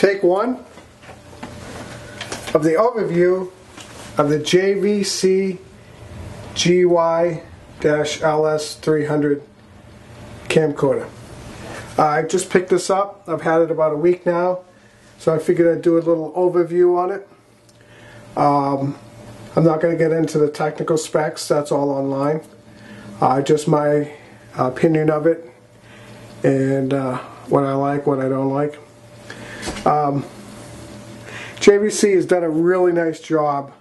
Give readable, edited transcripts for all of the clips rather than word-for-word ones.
Take one of the overview of the Jvc Gy-Ls300 camcorder. I just picked this up. I've had it about a week now, so I figured I'd do a little overview on it. I'm not going to get into the technical specs, that's all online. Just my opinion of it and what I like, what I don't like. Jvc has done a really nice job,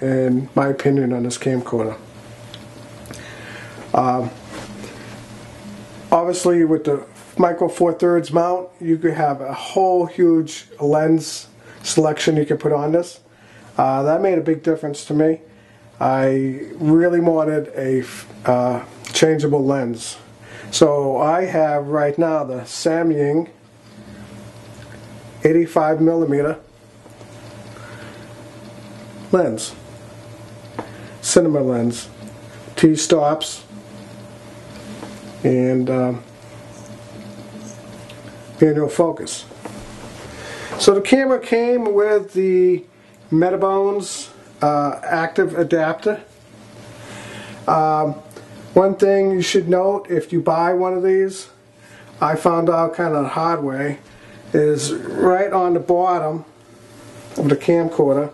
in my opinion, on this camcorder. Obviously, with the micro 4/3 mount, you could have a whole huge lens selection you could put on this. That made a big difference to me. I really wanted a changeable lens. So I have right now the Samyang 85mm lens, cinema lens, T-stops, and manual focus. So the camera came with the Metabones active adapter. One thing you should note if you buy one of these, I found out kind of the hard way, is right on the bottom of the camcorder.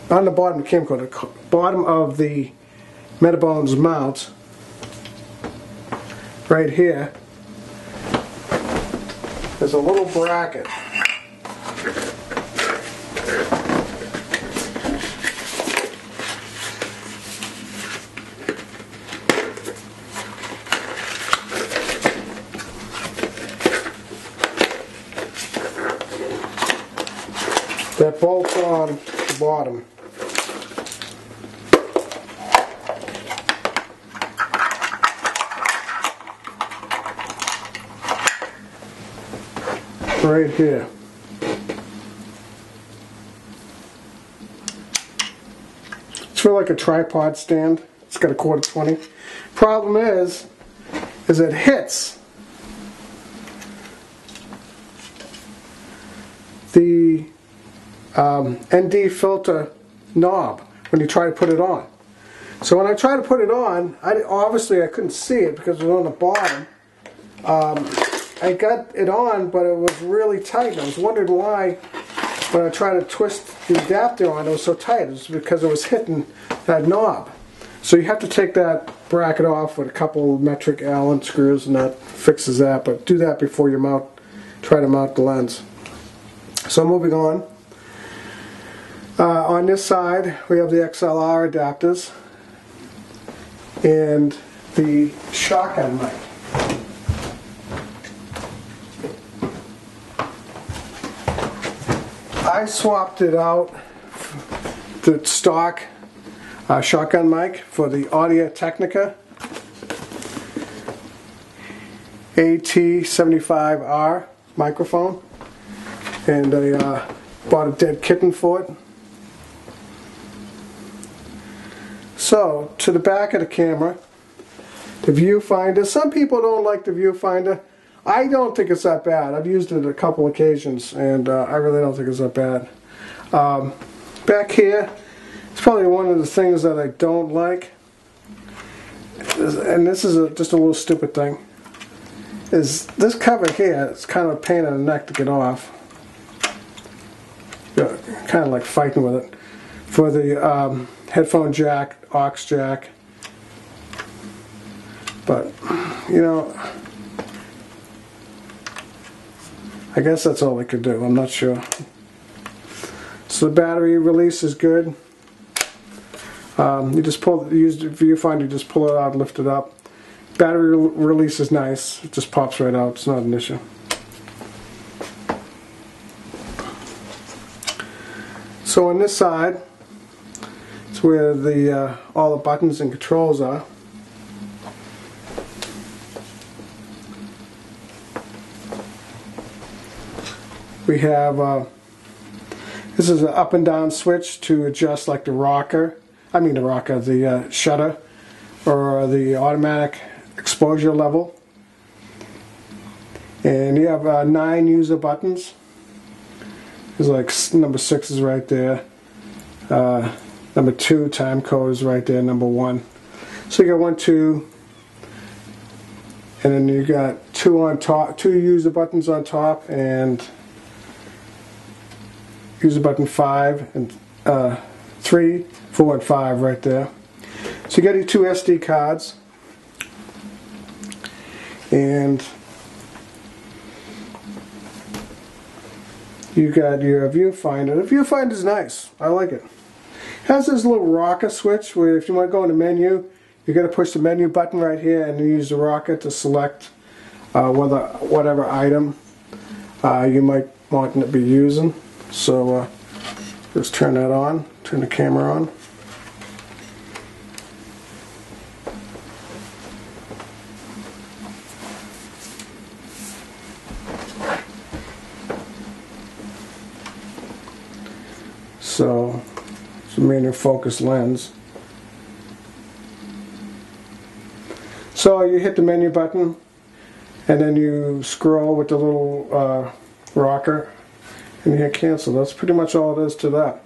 On the bottom of the camcorder, bottom of the Metabones mount, right here, there's a little bracket. That bolts on the bottom. Right here. It's for like a tripod stand. It's got a 1/4 20. Problem is it hits the ND filter knob when you try to put it on. So when I tried to put it on, obviously I couldn't see it because it was on the bottom. I got it on, but it was really tight. I was wondering why when I tried to twist the adapter on, it was so tight. It was because it was hitting that knob. So you have to take that bracket off with a couple metric Allen screws, and that fixes that. But do that before you try to mount the lens. So moving on. On this side, we have the XLR adapters and the shotgun mic. I swapped it out, the stock shotgun mic, for the Audio Technica AT75R microphone, and I bought a dead kitten for it. So, to the back of the camera, the viewfinder. Some people don't like the viewfinder. I don't think it's that bad. I've used it a couple occasions, and I really don't think it's that bad. Back here, it's probably one of the things that I don't like, and this is just a little stupid thing, is this cover here. It's kind of a pain in the neck to get off. You're kind of like fighting with it. For the headphone jack, aux jack, but you know, I guess that's all I could do. I'm not sure. So the battery release is good. You just use the viewfinder, you just pull it out and lift it up. Battery release is nice. It just pops right out. It's not an issue. So on this side, it's where the all the buttons and controls are. We have this is an up and down switch to adjust like the rocker. The shutter or the automatic exposure level. And you have 9 user buttons. There's like number 6 is right there. Number 2 time code is right there. Number 1. So you got 1, 2, and then you got 2 on top, 2 user buttons on top, and user button 5 and 3, 4, and 5 right there. So you got your 2 SD cards, and you got your viewfinder. The viewfinder is nice. I like it. It has this little rocker switch where if you want to go in the menu, you got to push the menu button right here and use the rocker to select whatever item you might want to be using. So just turn that on, turn the camera on. So it's a manual focus lens. So you hit the menu button and then you scroll with the little rocker and you hit cancel. That's pretty much all it is to that.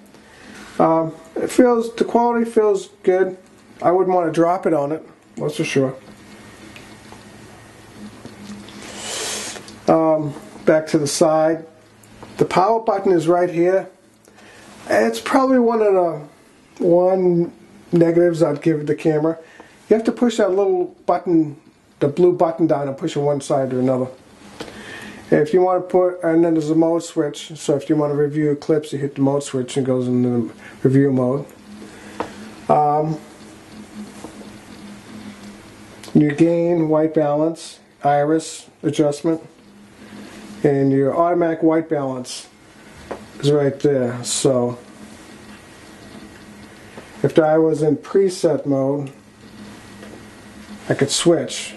The quality feels good. I wouldn't want to drop it on it, that's for sure. Back to the side. The power button is right here. It's probably one of the negatives I'd give the camera. You have to push that little button, the blue button down, and push it one side or another. If you want to put, and then there's a mode switch, so if you want to review clips, you hit the mode switch and it goes into the review mode. Your gain, white balance, iris adjustment, and your automatic white balance is right there. So if I was in preset mode, I could switch.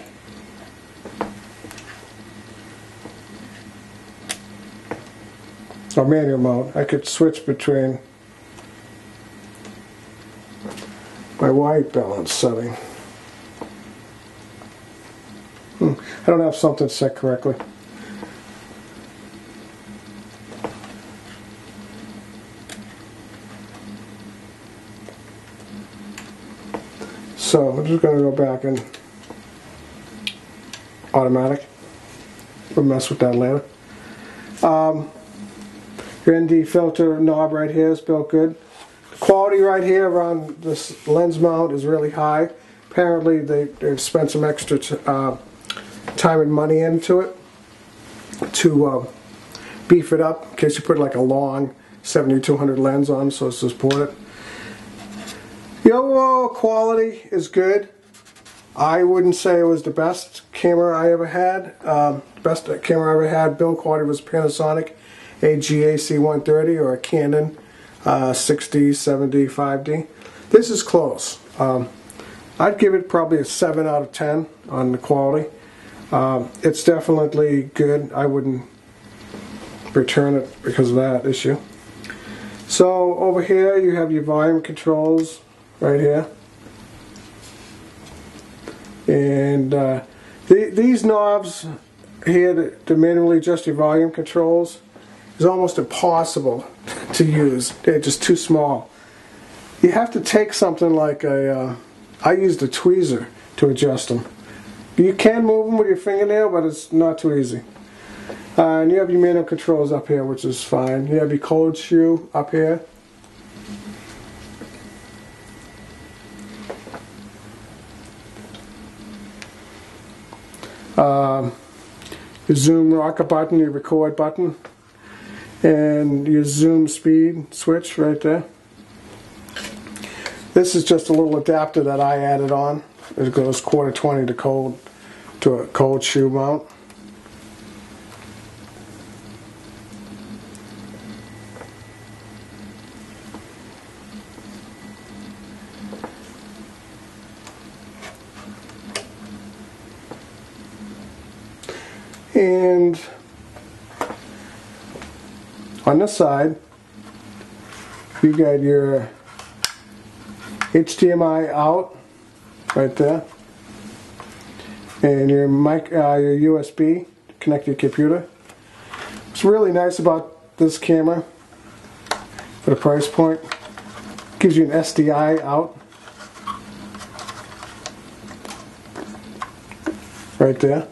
Or manual mode, I could switch between my white balance setting. I don't have something set correctly. So I'm just going to go back and automatic. We'll mess with that later. Your ND filter knob right here is built good. The quality right here around this lens mount is really high. Apparently they've spent some extra time and money into it to beef it up in case you put like a long 70-200 lens on so it's supported. The overall quality is good. I wouldn't say it was the best camera I ever had. The best camera I ever had, build quality, was Panasonic a Jvc or a Canon 6D, 7D, 5D. This is close. I'd give it probably a 7 out of 10 on the quality. It's definitely good. I wouldn't return it because of that issue. So over here you have your volume controls right here. And these knobs here to manually adjust your volume controls is almost impossible to use. They're just too small. You have to take something like I used a tweezer to adjust them. You can move them with your fingernail, but it's not too easy. And you have your manual controls up here, which is fine. You have your cold shoe up here. Your zoom rocker button, your record button, and your zoom speed switch right there. This is just a little adapter that I added on. It goes 1/4 20 to a cold shoe mount. And on this side, you got your HDMI out right there, and your mic, your USB connect your computer. What's really nice about this camera for the price point, gives you an SDI out right there.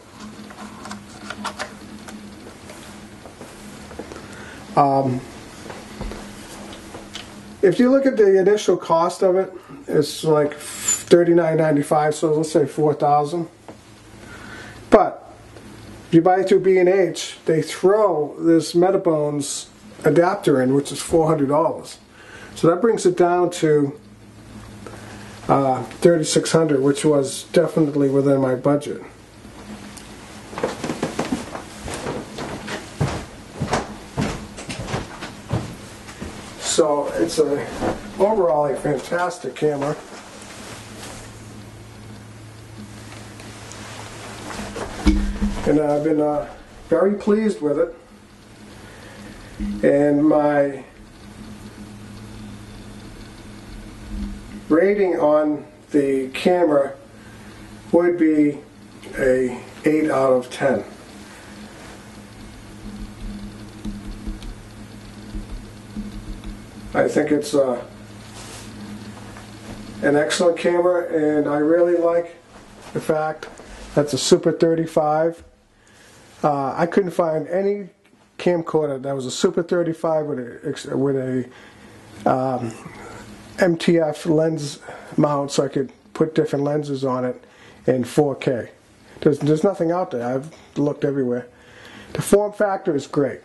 If you look at the initial cost of it, it's like $39.95, so let's say $4,000. But if you buy it through B&H, they throw this Metabones adapter in, which is $400. So that brings it down to $3,600, which was definitely within my budget. So it's overall a fantastic camera. And I've been very pleased with it. And my rating on the camera would be a 8 out of 10. I think it's an excellent camera, and I really like the fact that it's a Super 35. I couldn't find any camcorder that was a Super 35 with a MTF lens mount, so I could put different lenses on it in 4K. There's nothing out there. I've looked everywhere. The form factor is great.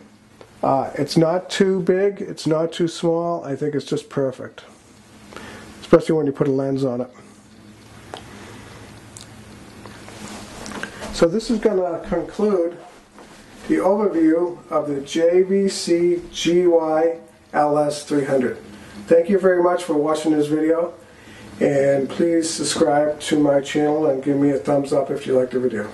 It's not too big, it's not too small. I think it's just perfect, especially when you put a lens on it. So this is going to conclude the overview of the Jvc Gy-Ls300. Thank you very much for watching this video, and please subscribe to my channel and give me a thumbs up if you like the video.